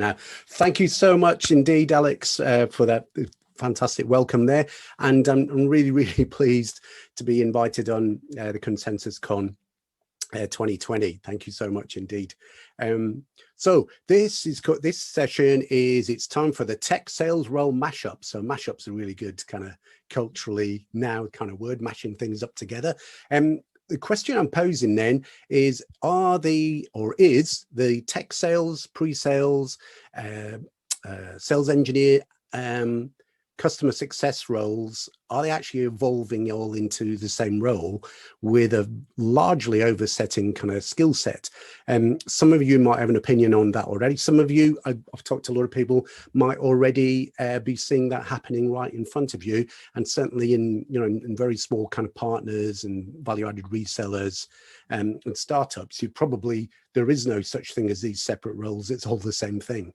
now. Thank you so much indeed, Alex, for that fantastic welcome there. And I'm really, really pleased to be invited on the ConsensusCON 2020. Thank you so much indeed. So this session it's time for the tech sales role mashup. So mashup's a really good kind of culturally now kind of word, mashing things up together. The question I'm posing then is, is the tech sales, pre-sales, sales engineer, customer success roles, are they actually evolving all into the same role with a largely oversetting kind of skill set? Some of you might have an opinion on that already. Some of you, I've talked to a lot of people, might already be seeing that happening right in front of you, and certainly in in very small kind of partners and value-added resellers and startups. There is no such thing as these separate roles. It's all the same thing.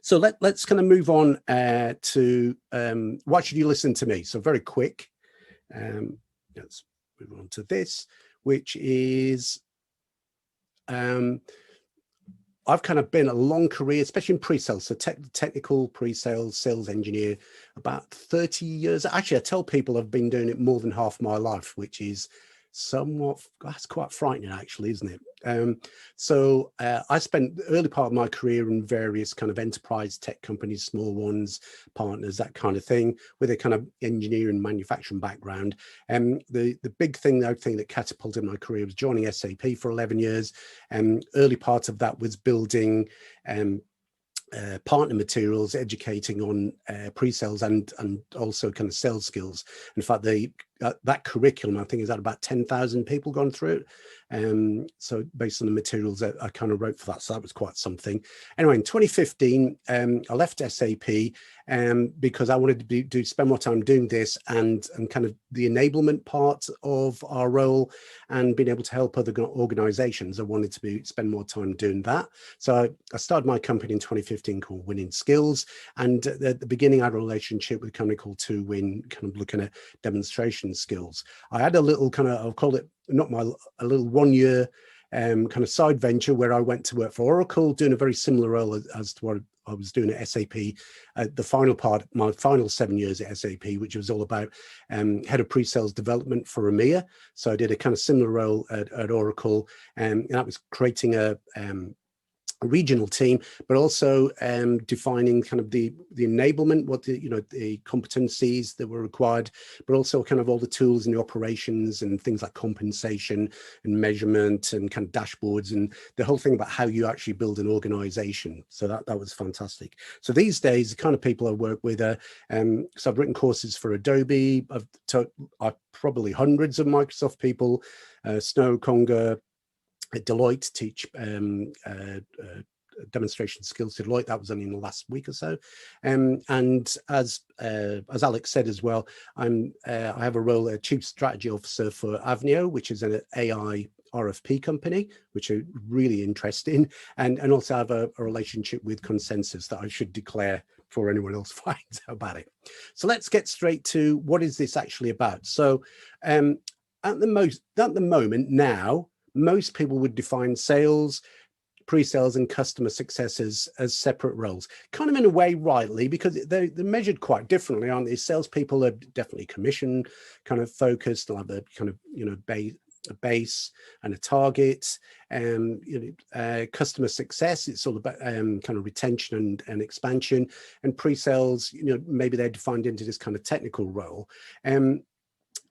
So let's kind of move on to why should you listen to me? So very quick, let's move on to this, which is I've kind of been a long career, especially in pre-sales, so technical pre-sales, sales engineer, about 30 years. Actually, I tell people I've been doing it more than half my life, which is that's quite frightening actually, isn't it? So I spent the early part of my career in various kind of enterprise tech companies, small ones, partners, that kind of thing, with a kind of engineering manufacturing background. The big thing, I think, that catapulted my career was joining SAP for 11 years. Early part of that was building partner materials, educating on pre-sales and also kind of sales skills. In fact, that curriculum, I think, is at about 10,000 people gone through it. So based on the materials that I kind of wrote for that, so that was quite something. Anyway, in 2015, I left SAP because I wanted to spend more time doing this and kind of the enablement part of our role and being able to help other organizations. I wanted to spend more time doing that. So I started my company in 2015 called Winning Skills. And at the beginning, I had a relationship with a company called 2Win, kind of looking at demonstration skills. I had a little kind of, I'll call it a little 1 year kind of side venture where I went to work for Oracle, doing a very similar role as to what I was doing at SAP. The final part, my final 7 years at SAP, which was all about head of pre-sales development for EMEA. So I did a kind of similar role at Oracle, and that was creating a regional team, but also defining kind of the enablement, what the competencies that were required, but also kind of all the tools and the operations and things like compensation and measurement and kind of dashboards and the whole thing about how you actually build an organization. So that was fantastic. So these days, the kind of people I work with so I've written courses for Adobe. I've probably hundreds of Microsoft people, Snow, Conga, Deloitte, teach demonstration skills to Deloitte. That was only in the last week or so. And as Alex said as well, I have a role as Chief Strategy Officer for Avnio, which is an AI RFP company, which are really interesting, and also have a relationship with Consensus that I should declare before anyone else finds out about it. So let's get straight to what is this actually about. So at the moment now, most people would define sales, pre-sales and customer success as separate roles, kind of in a way rightly, because they're measured quite differently, aren't they? Salespeople are definitely commission kind of focused. They'll have a kind of, a base and a target. Customer success, it's all about kind of retention and expansion. And pre-sales, maybe they're defined into this kind of technical role.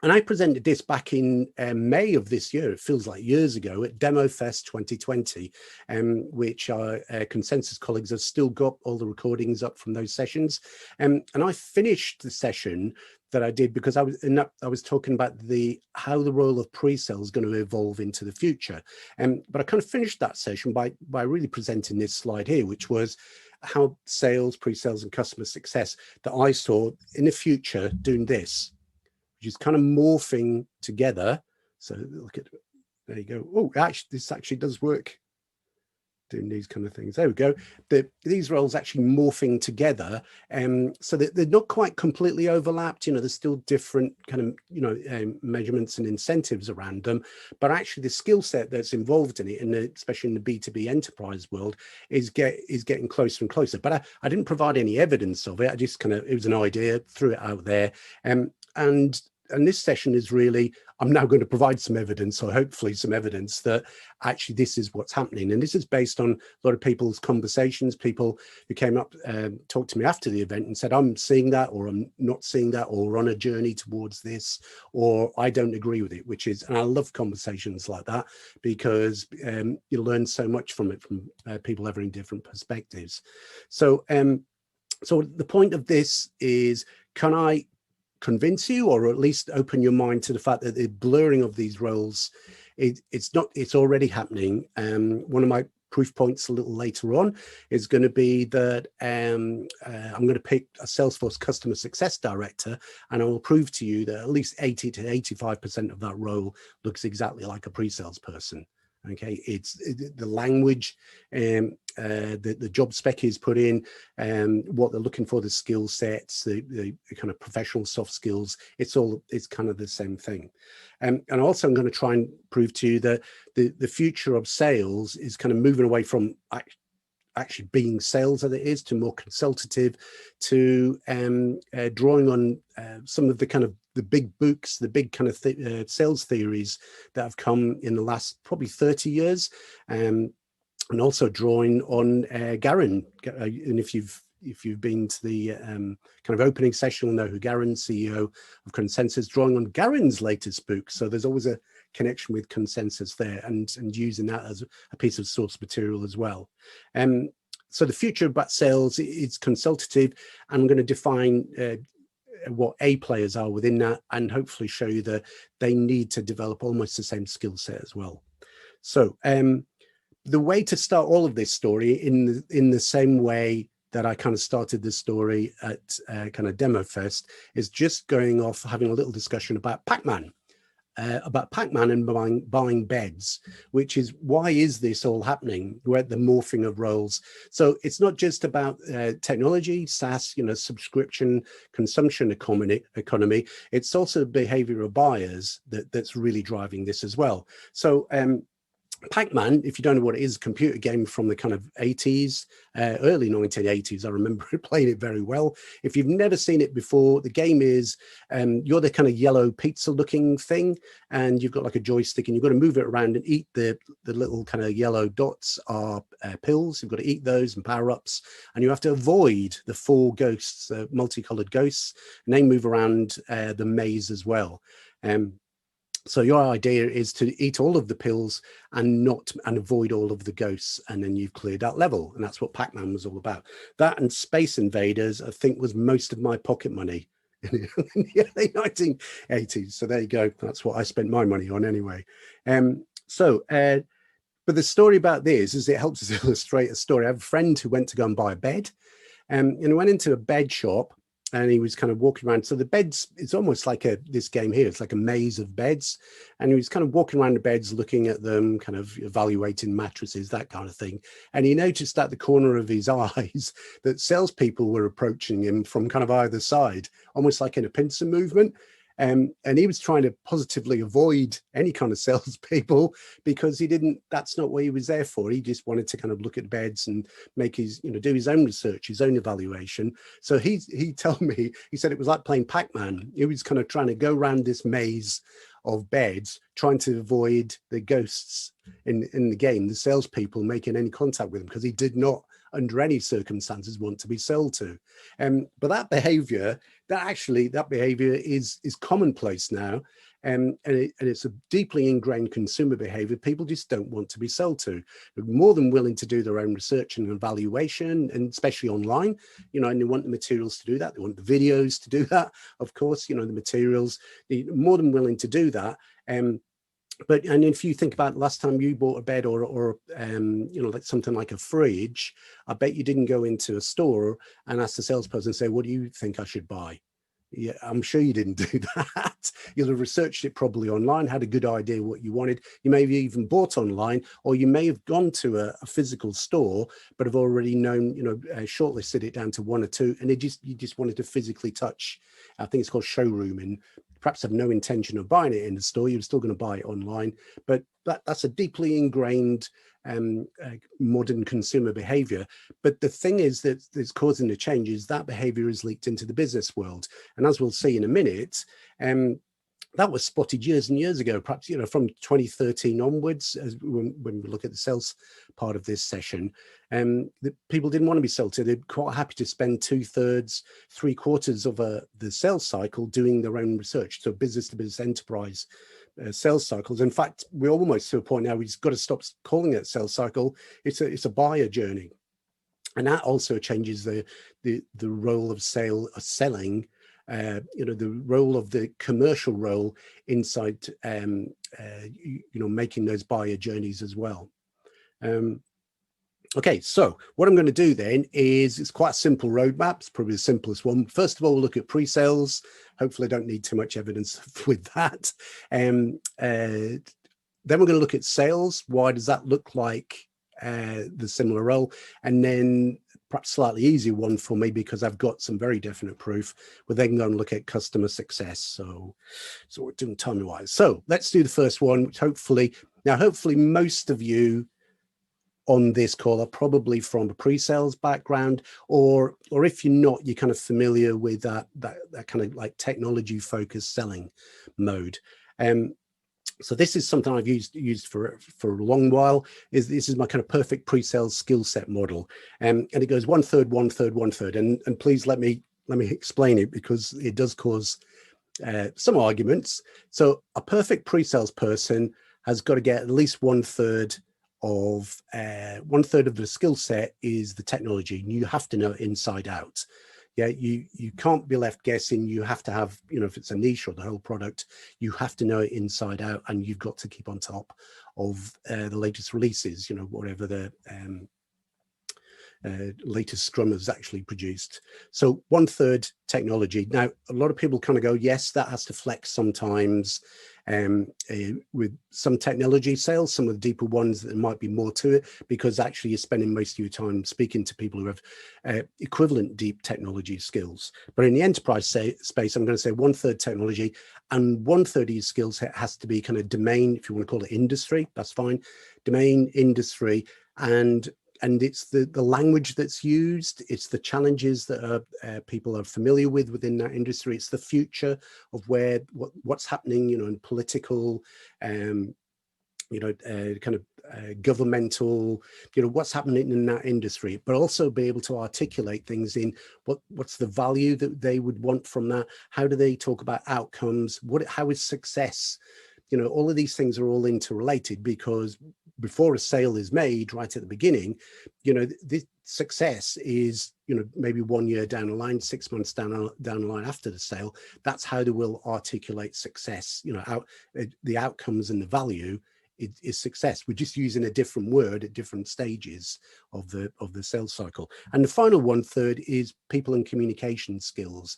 And I presented this back in May of this year, it feels like years ago, at DemoFest 2020, which our Consensus colleagues have still got all the recordings up from those sessions. And I finished the session that I did because I was talking about how the role of pre-sales is going to evolve into the future. But I kind of finished that session by really presenting this slide here, which was how sales, pre-sales and customer success that I saw in the future doing this, which is kind of morphing together. So look at, there you go. Oh, actually, this actually does work. doing these kind of things. There we go. These roles actually morphing together, so that they're not quite completely overlapped. There's still different kind of measurements and incentives around them, but actually the skill set that's involved in it, and especially in the B2B enterprise world, is getting closer and closer. But I didn't provide any evidence of it. I just it was an idea, threw it out there, and this session is really, I'm now going to provide some evidence, or hopefully some evidence, that actually this is what's happening. And this is based on a lot of people's conversations, people who came up, talked to me after the event and said, I'm seeing that, or I'm not seeing that, or we're on a journey towards this, or I don't agree with it, which is, and I love conversations like that, because you learn so much from it, from people having different perspectives. So, so the point of this is, can I convince you, or at least open your mind to the fact that the blurring of these roles, it's already happening. One of my proof points a little later on is going to be that I'm going to pick a Salesforce customer success director, and I will prove to you that at least 80 to 85% of that role looks exactly like a pre-sales person. Okay, it's the language, the job spec is put in, what they're looking for, the skill sets, the kind of professional soft skills. It's kind of the same thing. And also I'm going to try and prove to you that the future of sales is kind of moving away from actually being sales as it is, to more consultative, to drawing on some of the kind of the big books, the big kind of sales theories that have come in the last probably 30 years, and also drawing on Garen. And if you've been to the kind of opening session, you'll know who Garen, CEO of Consensus, drawing on Garen's latest book. So there's always a connection with Consensus there, and using that as a piece of source material as well. So the future about sales is consultative, and I'm going to define what A players are within that, and hopefully show you that they need to develop almost the same skill set as well. So the way to start all of this story, in the same way that I kind of started this story at kind of Demo Fest, is just going off, having a little discussion about Pac-Man. And buying beds, which is, why is this all happening? We're at the morphing of roles. So it's not just about technology, SaaS, subscription, consumption economy. It's also behavior of buyers that's really driving this as well. So Pac-Man, if you don't know what it is, a computer game from the kind of 80s, early 1980s. I remember playing it very well. If you've never seen it before, the game is, you're the kind of yellow pizza looking thing, and you've got like a joystick, and you've got to move it around and eat the little kind of yellow dots are pills. You've got to eat those and power-ups, and you have to avoid the 4 ghosts, multicolored ghosts, and they move around the maze as well. So your idea is to eat all of the pills and avoid all of the ghosts, and then you've cleared that level. And that's what Pac-Man was all about. That and Space Invaders, I think, was most of my pocket money in the early 1980s. So there you go. That's what I spent my money on anyway. But the story about this is, it helps us illustrate a story. I have a friend who went to go and buy a bed, and he went into a bed shop, and he was kind of walking around. So the beds, it's almost like this game here. It's like a maze of beds. And he was kind of walking around the beds, looking at them, kind of evaluating mattresses, that kind of thing. And he noticed at the corner of his eyes that salespeople were approaching him from kind of either side, almost like in a pincer movement. And he was trying to positively avoid any kind of salespeople, because that's not what he was there for. He just wanted to kind of look at beds and make his, do his own research, his own evaluation. So he told me, he said it was like playing Pac-Man. He was kind of trying to go around this maze of beds, trying to avoid the ghosts in the game, the salespeople making any contact with him, because he did not, under any circumstances, want to be sold to. But that behavior, that behavior is commonplace now, and it's a deeply ingrained consumer behavior. People just don't want to be sold to. They're more than willing to do their own research and evaluation, and especially online, and they want the materials to do that. They want the videos to do that, of course, the materials, they're more than willing to do that. But if you think about the last time you bought a bed, or like something like a fridge, I bet you didn't go into a store and ask the salesperson, say, what do you think I should buy? Yeah, I'm sure you didn't do that. You'll have researched it probably online, had a good idea what you wanted. You may have even bought online, or you may have gone to a physical store, but have already known, shortlisted it down to one or two, and you just wanted to physically touch. I think it's called showrooming. Perhaps have no intention of buying it in the store. You're still going to buy it online, but that's a deeply ingrained modern consumer behavior. But the thing is that's causing the change is that behavior is leaked into the business world. And as we'll see in a minute, that was spotted years and years ago, perhaps, from 2013 onwards, as when we look at the sales part of this session, the people didn't want to be sold to. They're quite happy to spend 2/3, 3/4 of the sales cycle doing their own research. So business to business enterprise sales cycles. In fact, we're almost to a point now we've got to stop calling it sales cycle. It's a buyer journey. And that also changes the role of selling, the role of the commercial role inside, making those buyer journeys as well. Okay, so what I'm going to do then is, it's quite a simple roadmap. It's probably the simplest one. First of all, we'll look at pre-sales. Hopefully I don't need too much evidence with that. Then we're going to look at sales. Why does that look like the similar role? And then perhaps slightly easier one for me, because I've got some very definite proof. We're then going to look at customer success. So we're doing timing-wise. So let's do the first one, which hopefully most of you on this call are probably from a pre-sales background, or if you're not, you're kind of familiar with that kind of like technology focused selling mode. So this is something I've used for a long while. This is my kind of perfect pre-sales skill set model, and it goes 1/3, 1/3, 1/3. And please let me explain it, because it does cause some arguments. So a perfect pre-sales person has got to get at least 1/3 of the skill set is the technology. You have to know it inside out. Yeah, you can't be left guessing. You have to have, if it's a niche or the whole product, you have to know it inside out, and you've got to keep on top of the latest releases, whatever the latest Scrum has actually produced. So 1/3 technology. Now, a lot of people kind of go, yes, that has to flex sometimes. With some technology sales, some of the deeper ones, there might be more to it, because actually you're spending most of your time speaking to people who have equivalent deep technology skills. But in the enterprise space, I'm going to say 1/3 technology, and 1/3 of your skills has to be kind of domain, if you want to call it industry, that's fine. Domain, industry, and it's the language that's used, it's the challenges that people are familiar with within that industry, it's the future of what's happening, in political, governmental, what's happening in that industry, but also be able to articulate things in what's the value that they would want from that, how do they talk about outcomes, how is success, all of these things are all interrelated, because before a sale is made, right at the beginning, the success is, maybe 1 year down the line, 6 months down the line after the sale. That's how they will articulate success. The outcomes and the value is success. We're just using a different word at different stages of the sales cycle. And the final 1/3 is people and communication skills.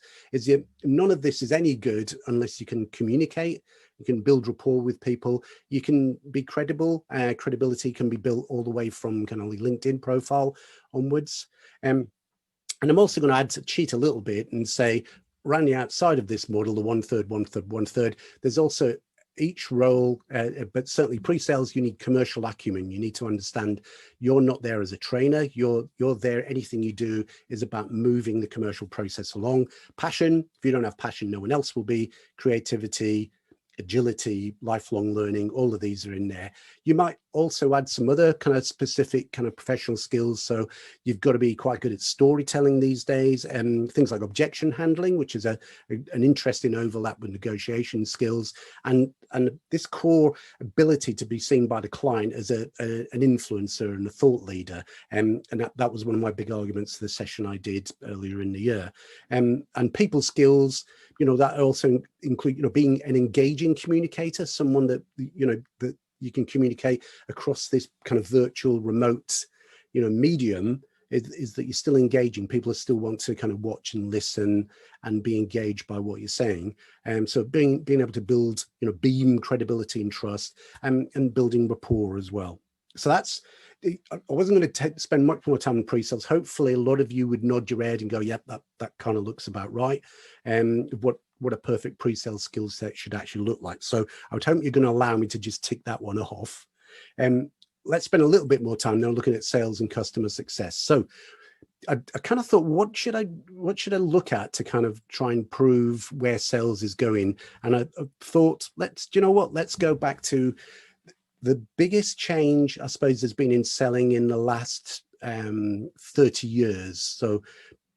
None of this is any good unless you can communicate. You can build rapport with people. You can be credible. Credibility can be built all the way from kind of LinkedIn profile onwards. And I'm also going to cheat a little bit and say, around the outside of this model, the 1/3, 1/3, 1/3, there's also each role, but certainly pre-sales, you need commercial acumen. You need to understand you're not there as a trainer. You're there. Anything you do is about moving the commercial process along. Passion. If you don't have passion, no one else will be. Creativity, agility, lifelong learning, all of these are in there. You might also add some other kind of specific kind of professional skills. So you've got to be quite good at storytelling these days, and things like objection handling, which is an interesting overlap with negotiation skills, and this core ability to be seen by the client as an influencer and a thought leader. And that was one of my big arguments for the session I did earlier in the year. And people skills, that also include, being an engaging communicator, someone that, that you can communicate across this kind of virtual remote, medium, is that you're still engaging. People still want to kind of watch and listen and be engaged by what you're saying. So being able to build, beam credibility and trust, and building rapport as well. So that's, I wasn't going to spend much more time on pre-sales. Hopefully a lot of you would nod your head and go, yep, that kind of looks about right. What a perfect pre-sales skill set should actually look like. So I would hope you're going to allow me to just tick that one off. Let's spend a little bit more time now looking at sales and customer success. So I kind of thought, what should I look at to kind of try and prove where sales is going? And I thought, let's go back to the biggest change, I suppose, has been in selling in the last 30 years. So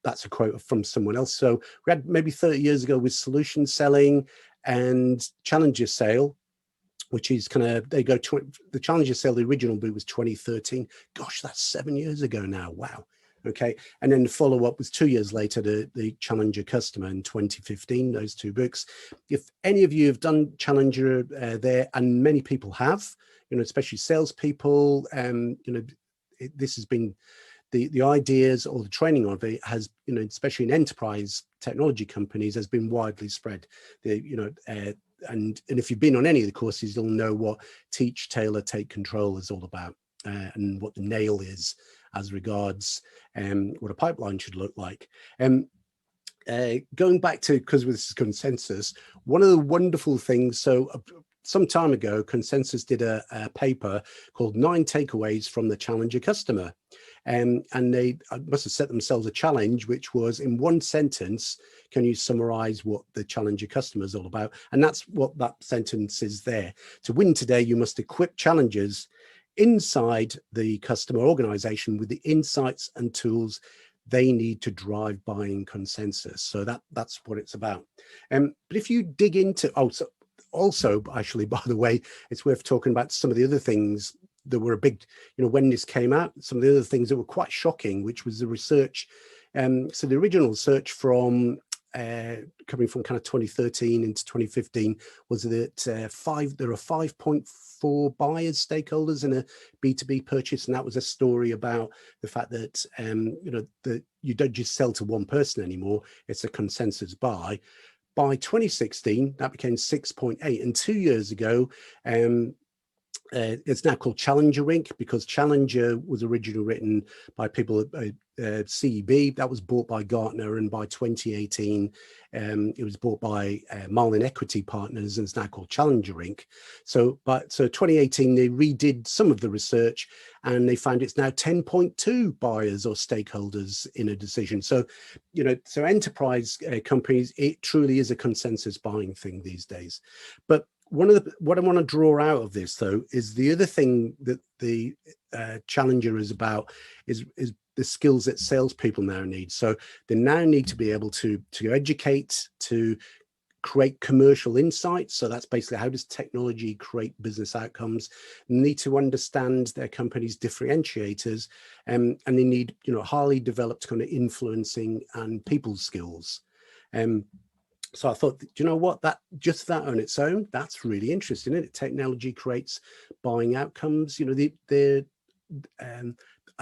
that's a quote from someone else. So we had maybe 30 years ago with solution selling and challenger sale, which is kind of, they go to the challenger sale, the original book was 2013. Gosh, that's 7 years ago now. Wow. Okay. And then the follow up was 2 years later, the challenger customer in 2015, those two books. If any of you have done challenger there, and many people have, especially salespeople, this has been the ideas or the training of it has, especially in enterprise technology companies, has been widely spread. And if you've been on any of the courses, you'll know what teach, tailor, take control is all about, and what the nail is as regards what a pipeline should look like. Going back to, because this is consensus, one of the wonderful things, so some time ago, Consensus did a paper called 9 Takeaways from the Challenger Customer. And they must have set themselves a challenge, which was, in one sentence, can you summarize what the Challenger Customer is all about? And that's what that sentence is there. To win today, you must equip challengers inside the customer organization with the insights and tools they need to drive buying consensus. So that's what it's about. But if you dig into, also, actually, by the way, it's worth talking about some of the other things that were a big, when this came out, some of the other things that were quite shocking, which was the research. So the original research from coming from kind of 2013 into 2015 was that there are 5.4 buyers, stakeholders in a B2B purchase. And that was a story about the fact that, that you don't just sell to one person anymore, it's a consensus buy. By 2016, that became 6.8. And 2 years ago, it's now called Challenger Inc. because Challenger was originally written by people at CEB. That was bought by Gartner, and by 2018, it was bought by Marlin Equity Partners, and it's now called Challenger Inc. So 2018, they redid some of the research, and they found it's now 10.2 buyers or stakeholders in a decision. So, so enterprise companies, it truly is a consensus buying thing these days. But what I want to draw out of this, though, is the other thing that the Challenger is about is the skills that salespeople now need. So they now need to be able to educate, to create commercial insights. So that's basically, how does technology create business outcomes? They need to understand their company's differentiators, and they need, highly developed kind of influencing and people skills. So I thought, you know what, that on its own, that's really interesting, isn't it? Technology creates buying outcomes.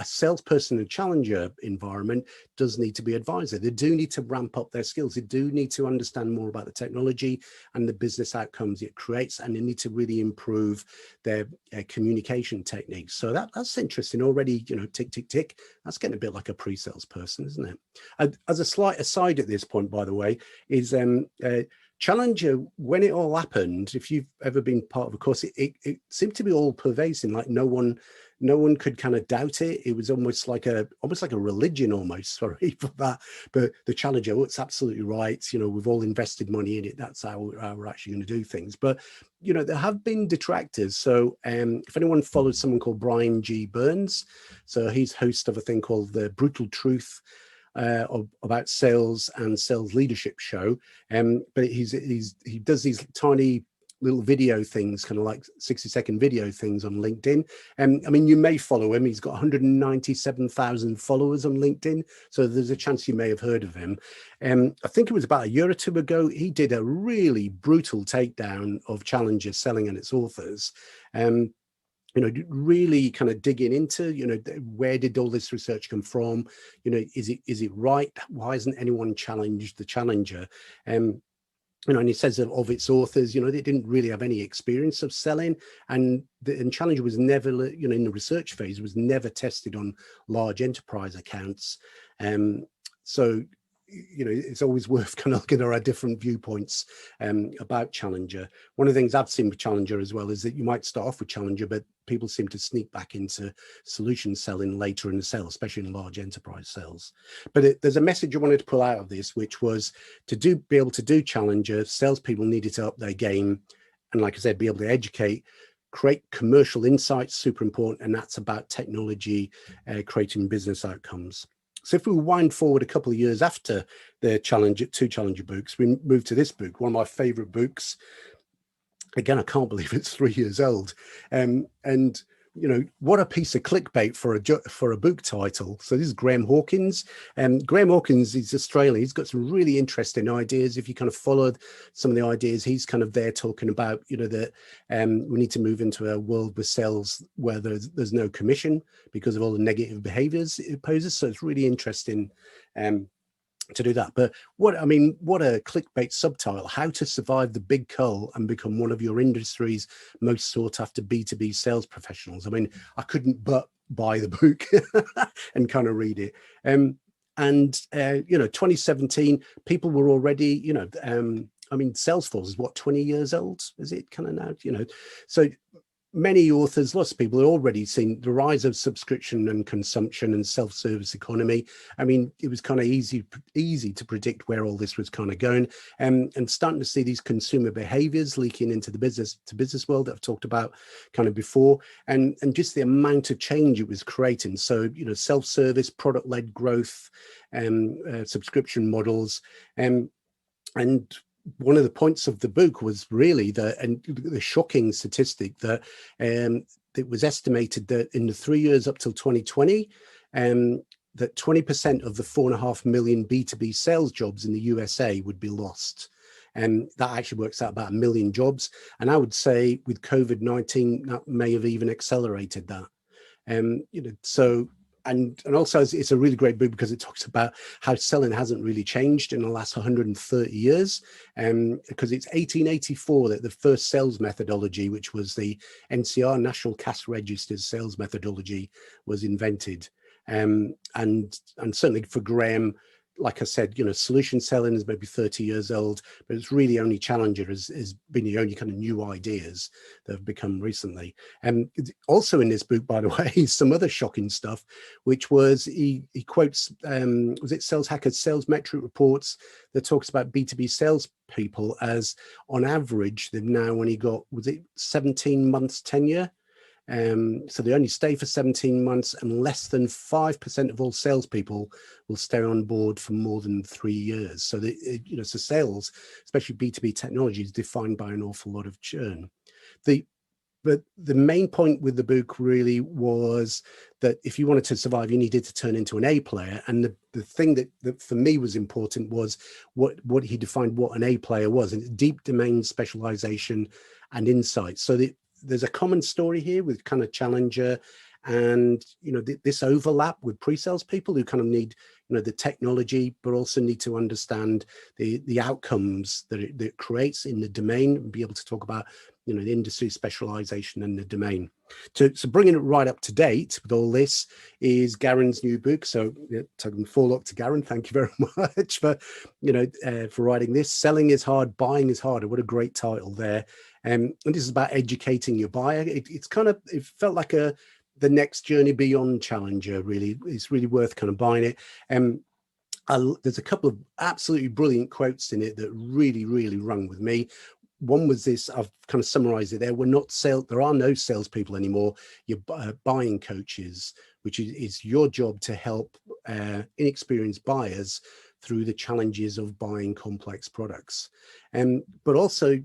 A salesperson in a challenger environment does need to be advised. They do need to ramp up their skills. They do need to understand more about the technology and the business outcomes it creates, and they need to really improve their communication techniques. So that's interesting already. Tick, tick, tick. That's getting a bit like a pre-sales person, isn't it? As a slight aside at this point, by the way, is Challenger, when it all happened, if you've ever been part of a course, it seemed to be all pervasive. Like no one could kind of doubt it. It was almost like a religion, almost. Sorry for that, but the Challenger, it's absolutely right. We've all invested money in it. That's how we're actually going to do things. But there have been detractors. So if anyone follows someone called Brian G. Burns, so he's host of a thing called The Brutal Truth about sales and sales leadership show, but he does these tiny little video things, kind of like 60-second video things on LinkedIn. I mean, you may follow him. He's got 197,000 followers on LinkedIn, so there's a chance you may have heard of him. I think it was about a year or two ago, he did a really brutal takedown of Challenger selling and its authors. really kind of digging into, where did all this research come from? Is it right? Why hasn't anyone challenged the challenger? And he says of its authors, they didn't really have any experience of selling, and Challenger was never, in the research phase, was never tested on large enterprise accounts. So it's always worth kind of looking at our different viewpoints about Challenger. One of the things I've seen with Challenger as well is that you might start off with Challenger, but people seem to sneak back into solution selling later in the sale, especially in large enterprise sales. But there's a message I wanted to pull out of this, which was be able to do Challenger, salespeople needed to up their game, and like I said, be able to educate, create commercial insights, super important, and that's about technology, creating business outcomes. So if we wind forward a couple of years after the two Challenger books, we moved to this book, one of my favorite books. Again, I can't believe it's 3 years old. And what a piece of clickbait for a book title. So this is Graham Hawkins. Graham Hawkins is Australian. He's got some really interesting ideas. If you kind of followed some of the ideas, he's kind of there talking about, that we need to move into a world with sales where there's no commission because of all the negative behaviors it poses. So it's really interesting to do that. But what a clickbait subtitle: how to survive the big cull and become one of your industry's most sought after B2B sales professionals. I couldn't but buy the book and kind of read it. 2017, people were already, Salesforce is what, 20 years old? Is it kind of now, so many authors, lots of people have already seen the rise of subscription and consumption and self-service economy. It was kind of easy to predict where all this was kind of going, and starting to see these consumer behaviors leaking into the business world that I've talked about kind of before, and just the amount of change it was creating. So, self-service, product-led growth, subscription models, and one of the points of the book was really the shocking statistic that it was estimated that in the 3 years up till 2020, that 20% of the 4.5 million B2B sales jobs in the USA would be lost. And that actually works out about 1 million jobs. And I would say with COVID-19, that may have even accelerated that. And also it's a really great book because it talks about how selling hasn't really changed in the last 130 years. Because it's 1884 that the first sales methodology, which was the NCR, National Cash Register sales methodology, was invented. And certainly for Graham, like I said, solution selling is maybe 30 years old, but it's really only Challenger has been the only kind of new ideas that have become recently. And also in this book, by the way, some other shocking stuff, which was he quotes, was it Sales Hacker's sales metric reports that talks about B2B salespeople as on average, they've now only got, was it 17 months tenure? So they only stay for 17 months, and less than 5% of all salespeople will stay on board for more than 3 years. So, so sales, especially B2B technology, is defined by an awful lot of churn. But the main point with the book really was that if you wanted to survive, you needed to turn into an A player. And the thing that for me was important was what he defined what an A player was, and deep domain specialization and insight. So there's a common story here with kind of Challenger and, this overlap with pre-sales people who kind of need, the technology, but also need to understand the outcomes that it creates in the domain, and be able to talk about, the industry specialization and the domain. So bringing it right up to date with all this is Garen's new book. So taking full up to Garen. Thank you very much for writing this. Selling is hard, buying is harder. What a great title there. And this is about educating your buyer. It felt like the next journey beyond Challenger. Really, it's really worth kind of buying it. There's a couple of absolutely brilliant quotes in it that really, really rung with me. One was this, I've kind of summarized it there. There are no salespeople anymore. You're buying coaches, which is your job to help inexperienced buyers through the challenges of buying complex products. But also,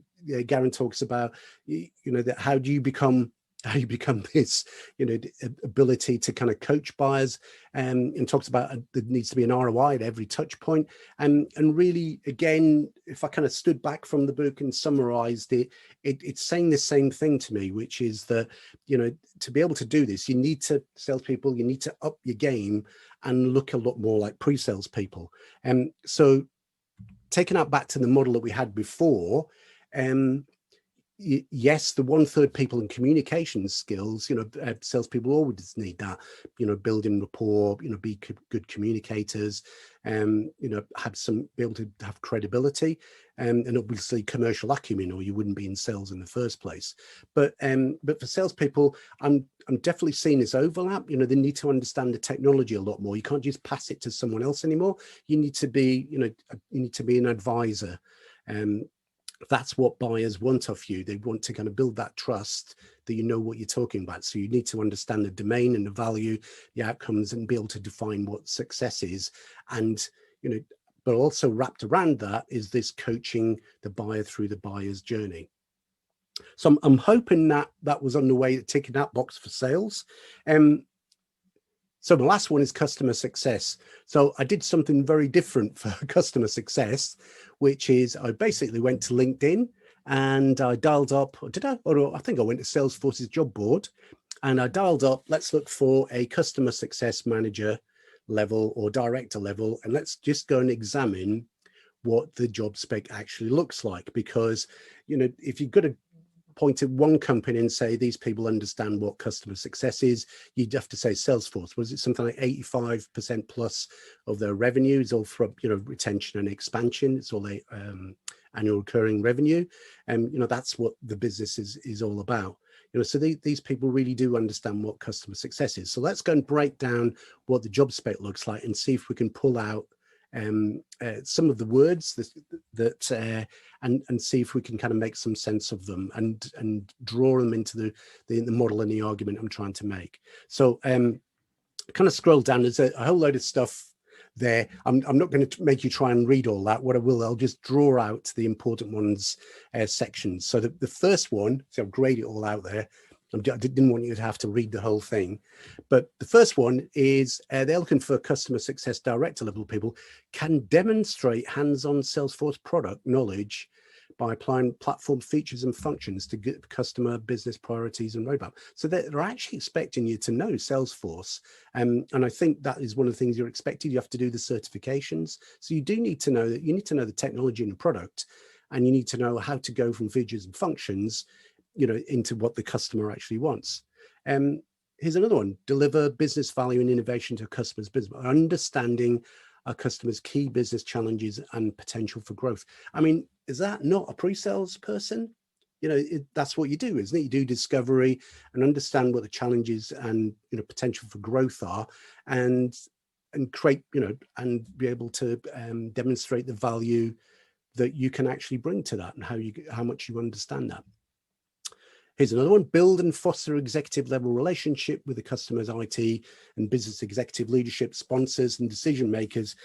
Garen talks about, that how do you become how you become this, ability to kind of coach buyers, and talks about there needs to be an ROI at every touch point. And really, again, if I kind of stood back from the book and summarized it, it's saying the same thing to me, which is that, to be able to do this, you need to, salespeople, you need to up your game and look a lot more like pre-sales people. So taking that back to the model that we had before, yes, the 1/3 people in communication skills, salespeople always need that, building rapport, be good communicators, be able to have credibility, and obviously commercial acumen, or you wouldn't be in sales in the first place. But for salespeople, I'm definitely seeing this overlap. They need to understand the technology a lot more. You can't just pass it to someone else anymore. You need to be, an advisor. That's what buyers want of you. They want to kind of build that trust that you know what you're talking about. So you need to understand the domain and the value, the outcomes, and be able to define what success is. And, but also wrapped around that is this coaching the buyer through the buyer's journey. So I'm hoping that was on the way to ticking that box for sales. So the last one is customer success. So I did something very different for customer success, which is I basically went to LinkedIn and I dialed up, I think I went to Salesforce's job board and I dialed up, let's look for a customer success manager level or director level, and let's just go and examine what the job spec actually looks like. Because, if you've got to point at one company and say these people understand what customer success is, you'd have to say Salesforce. Was it something like 85% plus of their revenue is all from retention and expansion? It's all annual recurring revenue, and that's what the business is all about. So these people really do understand what customer success is. So let's go and break down what the job spec looks like and see if we can pull out some of the words that and see if we can kind of make some sense of them and draw them into the model and the argument I'm trying to make. So kind of scroll down, there's a whole load of stuff there. I'm not going to make you try and read all that. What I will, I'll just draw out the important ones, sections. So the first one, so I'll grade it all out there. I didn't want you to have to read the whole thing, but the first one is they're looking for customer success director level people can demonstrate hands-on Salesforce product knowledge by applying platform features and functions to get customer business priorities and roadmap. So they're actually expecting you to know Salesforce. And I think that is one of the things you're expected. You have to do the certifications. So you do need to know that you need to know the technology and the product, and you need to know how to go from features and functions into what the customer actually wants. Here's another one: deliver business value and innovation to customers' business, understanding our customers' key business challenges and potential for growth. I mean, is that not a pre-sales person? That's what you do, isn't it? You do discovery and understand what the challenges and potential for growth are, and create and be able to demonstrate the value that you can actually bring to that and how much you understand that. Here's another one: build and foster executive level relationship with the customer's IT and business executive leadership, sponsors and decision makers.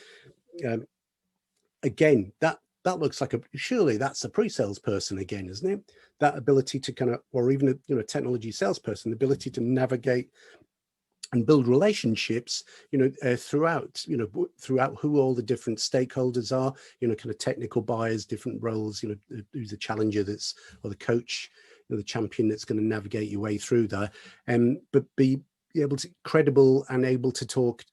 Again, that looks like surely that's a pre-sales person again, isn't it? That ability to kind of, or even a technology salesperson, the ability to navigate and build relationships, throughout who all the different stakeholders are, kind of technical buyers, different roles, who's the challenger or the coach, the champion that's going to navigate your way through there, but be able to credible and able to talk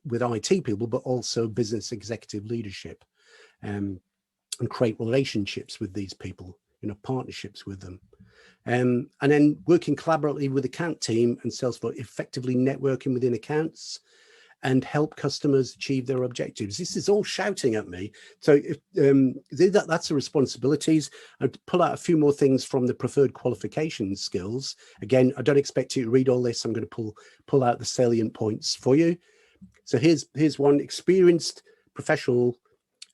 with IT people, but also business executive leadership, and create relationships with these people, partnerships with them. And then working collaboratively with the account team and Salesforce, effectively networking within accounts and help customers achieve their objectives. This is all shouting at me. So if, that's the responsibilities. I'd pull out a few more things from the preferred qualification skills. Again, I don't expect you to read all this. I'm going to pull out the salient points for you. So here's one: experienced professional,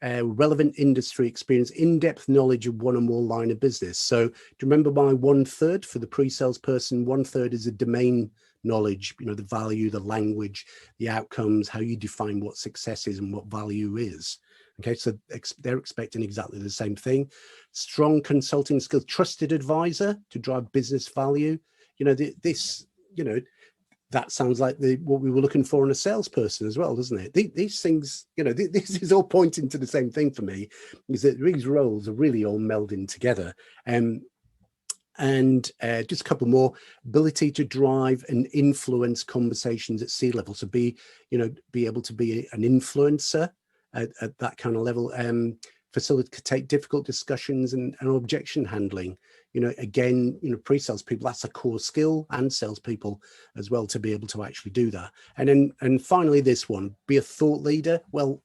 relevant industry experience, in-depth knowledge of one or more line of business. So do you remember my 1/3 for the pre-sales person? 1/3 is a domain knowledge, the value, the language, the outcomes, how you define what success is and what value is. Okay, so they're expecting exactly the same thing. Strong consulting skills, trusted advisor to drive business value, this, that sounds like what we were looking for in a salesperson as well, doesn't it? These things, this is all pointing to the same thing for me, is that these roles are really all melding together. And just a couple more: ability to drive and influence conversations at C-level. So be able to be an influencer at that kind of level. Facilitate difficult discussions and objection handling. Again, pre-sales people, that's a core skill, and salespeople as well, to be able to actually do that. And finally, this one: be a thought leader. Well,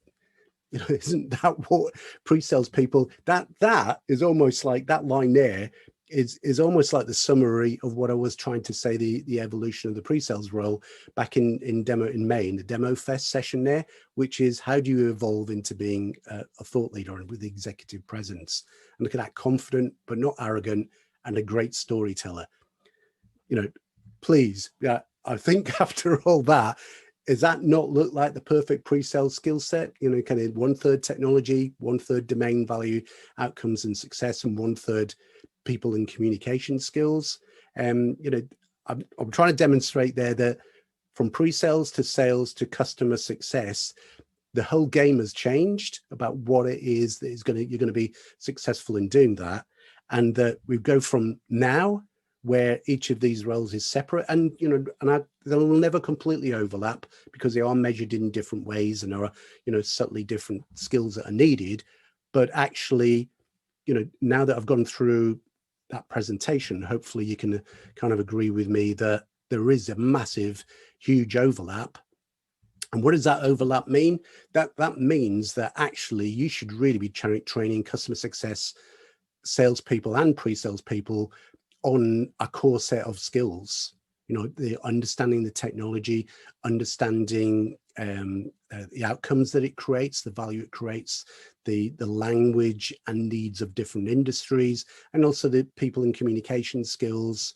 isn't that what pre-sales people? That is almost like that line there is almost like the summary of what I was trying to say, the evolution of the pre-sales role back in May, in the Demo Fest session there, which is how do you evolve into being a thought leader and with executive presence, and look at that, confident but not arrogant, and a great storyteller. Please, I think after all that, does that not look like the perfect pre-sales skill set? Kind of 1/3 technology, 1/3 domain value, outcomes and success, and 1/3 people and communication skills. I'm trying to demonstrate there that from pre-sales to sales to customer success, the whole game has changed about what it is that you're going to be successful in doing that, and that we go from now, where each of these roles is separate, and they will never completely overlap, because they are measured in different ways, and there are subtly different skills that are needed. But actually, now that I've gone through that presentation, hopefully you can kind of agree with me that there is a massive, huge overlap. And what does that overlap mean? That means that actually you should really be training customer success salespeople and pre-sales people on a core set of skills. The understanding the technology, understanding the outcomes that it creates, the value it creates, the language and needs of different industries, and also the people and communication skills,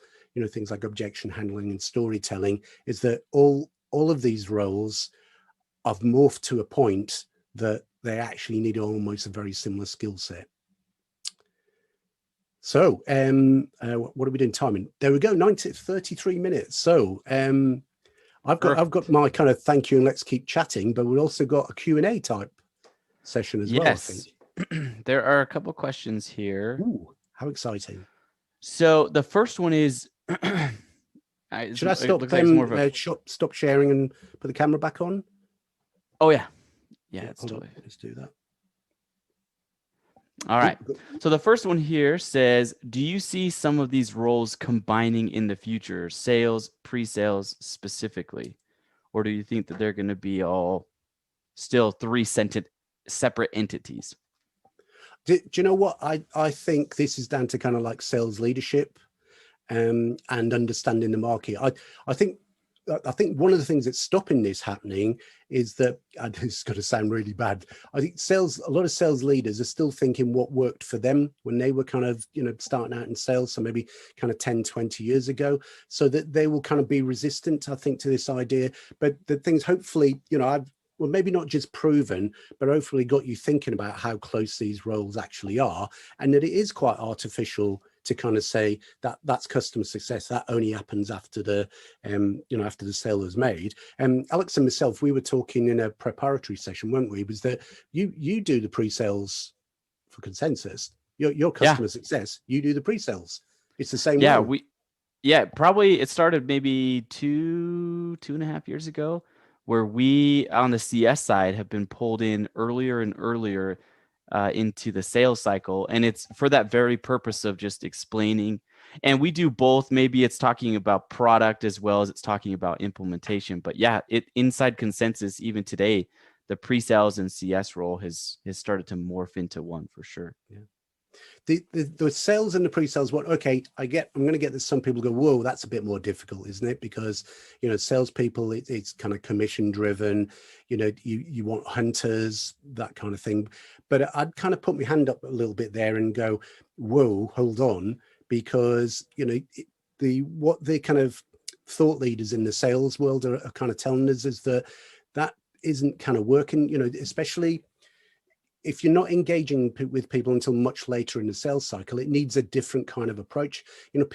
things like objection handling and storytelling. Is that all of these roles have morphed to a point that they actually need almost a very similar skill set. So what are we doing timing? There we go, 33 minutes. So I've got my kind of thank you and let's keep chatting, but we've also got a Q&A type session as well, I think. There are a couple questions here. Ooh, how exciting. So the first one is, should I stop sharing and put the camera back on? Oh yeah. Totally. Let's do that. All right. So the first one here says, do you see some of these roles combining in the future, sales, pre-sales specifically? Or do you think that they're going to be all still three separate entities? Do you know what? I think this is down to kind of like sales leadership and understanding the market. I think one of the things that's stopping this happening is that, and it's going to sound really bad, I think a lot of sales leaders are still thinking what worked for them when they were kind of, starting out in sales. So maybe kind of 10, 20 years ago, so that they will kind of be resistant, I think, to this idea. But the things, hopefully, well, maybe not just proven, but hopefully got you thinking about how close these roles actually are, and that it is quite artificial to kind of say that that's customer success. That only happens after the, after the sale is made. Alex and myself, we were talking in a preparatory session, weren't we? Was that you do the pre-sales for Consensus, your customer success, you do the pre-sales. It's the same. Probably it started maybe 2.5 years ago, where we on the CS side have been pulled in earlier and earlier into the sales cycle. And it's for that very purpose of just explaining. And we do both. Maybe it's talking about product as well as it's talking about implementation. But inside Consensus, even today, the pre-sales and CS role has started to morph into one for sure. Yeah. The sales and the pre-sales one, okay, I'm going to get that some people go, whoa, that's a bit more difficult, isn't it? Because, salespeople, it's kind of commission driven, you want hunters, that kind of thing. But I'd kind of put my hand up a little bit there and go, whoa, hold on, because, what the kind of thought leaders in the sales world are kind of telling us is that isn't kind of working, especially if you're not engaging with people until much later in the sales cycle, it needs a different kind of approach. You know,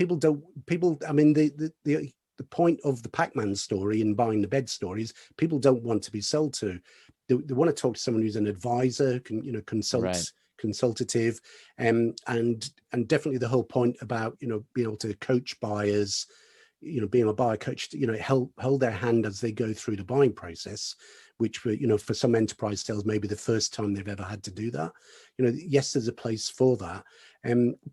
I mean, the point of the Pac-Man story and buying the bed stories, people don't want to be sold to. They want to talk to someone who's an advisor, consultative, and definitely the whole point about, you know, being able to coach buyers, you know, being a buyer coach, you know, hold their hand as they go through the buying process, which for, you know, for some enterprise sales, maybe the first time they've ever had to do that. You know, yes, there's a place for that.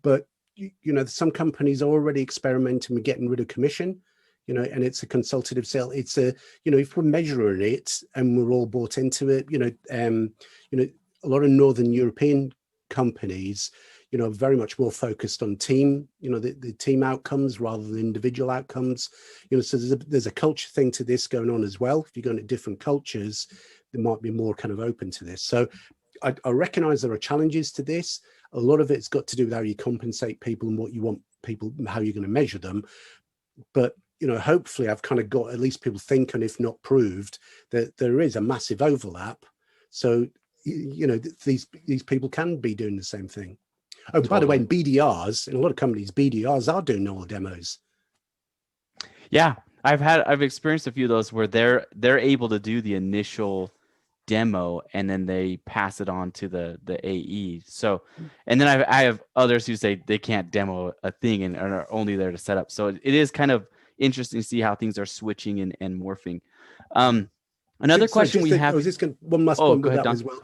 But, you know, some companies are already experimenting with getting rid of commission, you know, and it's a consultative sale. It's a, you know, if we're measuring it and we're all bought into it, you know, a lot of Northern European companies, you know, very much more focused on team, you know, the team outcomes rather than individual outcomes, you know, so there's a culture thing to this going on as well. If you're going to different cultures, they might be more kind of open to this. So I recognize there are challenges to this. A lot of it's got to do with how you compensate people and what you want people, how you're going to measure them. But, you know, hopefully I've kind of got at least people thinking, if not proved, that there is a massive overlap. So, you know, these people can be doing the same thing. Oh, by the way, in BDRs, in a lot of companies, BDRs are doing all the demos. Yeah, I've experienced a few of those where they're able to do the initial demo and then they pass it on to the AE. So, and then I have others who say they can't demo a thing and are only there to set up. So it is kind of interesting to see how things are switching and morphing. Another question we have. I was just going one last point with ahead, that Don. as well.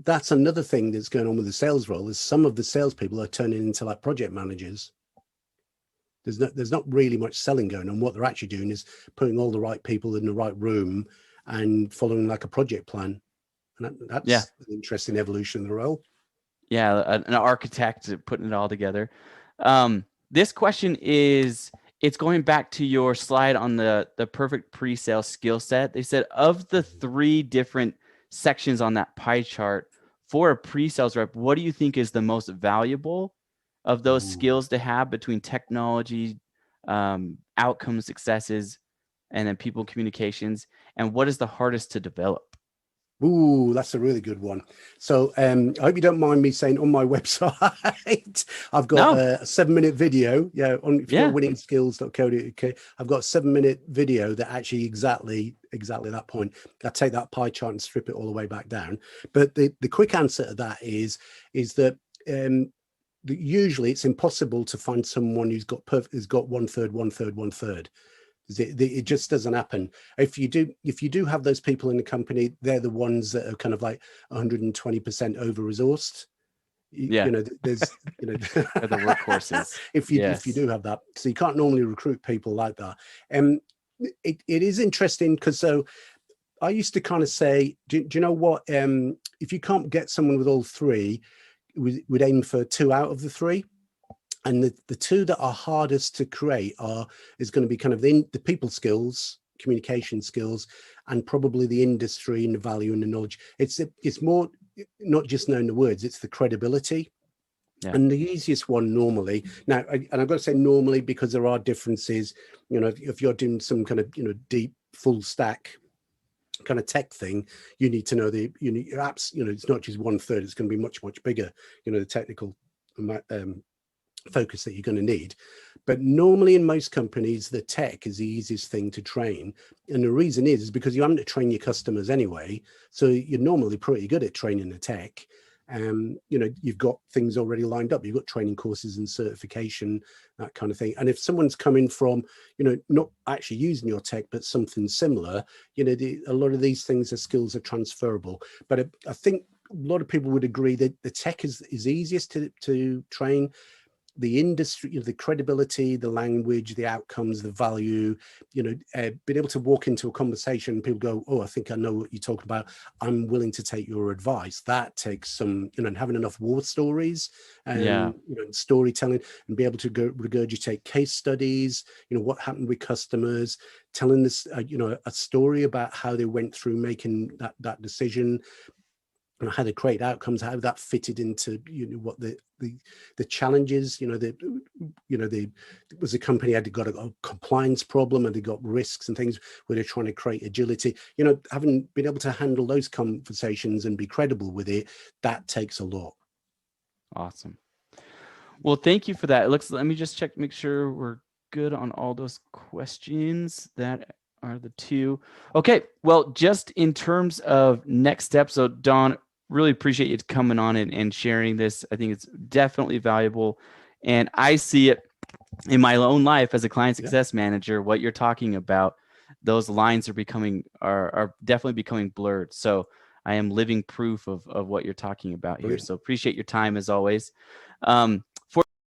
That's another thing that's going on with the sales role is some of the salespeople are turning into like project managers. There's not really much selling going on. What they're actually doing is putting all the right people in the right room and following like a project plan. And that's an interesting evolution of the role. Yeah, an architect putting it all together. This question is, it's going back to your slide on the perfect pre-sale skill set. They said of the 3 different sections on that pie chart for a pre-sales rep, what do you think is the most valuable of those skills to have between technology, outcome successes, and then people communications? And what is the hardest to develop? Ooh, that's a really good one. So I hope you don't mind me saying on my website, I've got a 7-minute video. Yeah, on if you go winningskills.co.uk, I've got a 7-minute video that actually exactly that point. I take that pie chart and strip it all the way back down. But the quick answer to that is that usually it's impossible to find someone who's got 1/3, 1/3, 1/3. It just doesn't happen. If you do have those people in the company, they're the ones that are kind of like 120% over resourced. You know, there's, you know, the workhorses. if you do have that, so you can't normally recruit people like that. It is interesting because so I used to kind of say, do you know what? If you can't get someone with all 3, we'd aim for 2 out of the 3. And the 2 that are hardest to create is going to be kind of the people skills, communication skills, and probably the industry and the value and the knowledge. It's more not just knowing the words, it's the credibility. Yeah. And the easiest one normally now, and I've got to say normally because there are differences, you know, if you're doing some kind of, you know, deep full stack kind of tech thing, you need to know your apps, you know, it's not just 1/3, it's going to be much, much bigger, you know, the technical focus that you're going to need. But normally in most companies, the tech is the easiest thing to train. And the reason is because you haven't to train your customers anyway. So you're normally pretty good at training the tech. You know, you've got things already lined up. You've got training courses and certification, that kind of thing. And if someone's coming from, you know, not actually using your tech, but something similar, you know, a lot of these things, the skills are transferable. But I think a lot of people would agree that the tech is easiest to train. The industry, you know, the credibility, the language, the outcomes, the value, you know, being able to walk into a conversation and people go, oh, I think I know what you're talking about. I'm willing to take your advice. That takes some, you know, and having enough war stories and, you know, storytelling and be able to regurgitate case studies, you know, what happened with customers, telling this, you know, a story about how they went through making that decision. and how to create outcomes, how that fitted into what the challenges. It was a company had got a compliance problem and they got risks and things where they're trying to create agility. Having been able to handle those conversations and be credible with it, that takes a lot. Awesome. Well, thank you for that. Let me just check, make sure we're good on all those questions. That are the two. Okay. Well, just in terms of next steps. So Don, really appreciate you coming on and sharing this. I think it's definitely valuable. And I see it in my own life as a client success manager, what you're talking about, those lines are definitely becoming blurred. So I am living proof of what you're talking about here. So appreciate your time as always.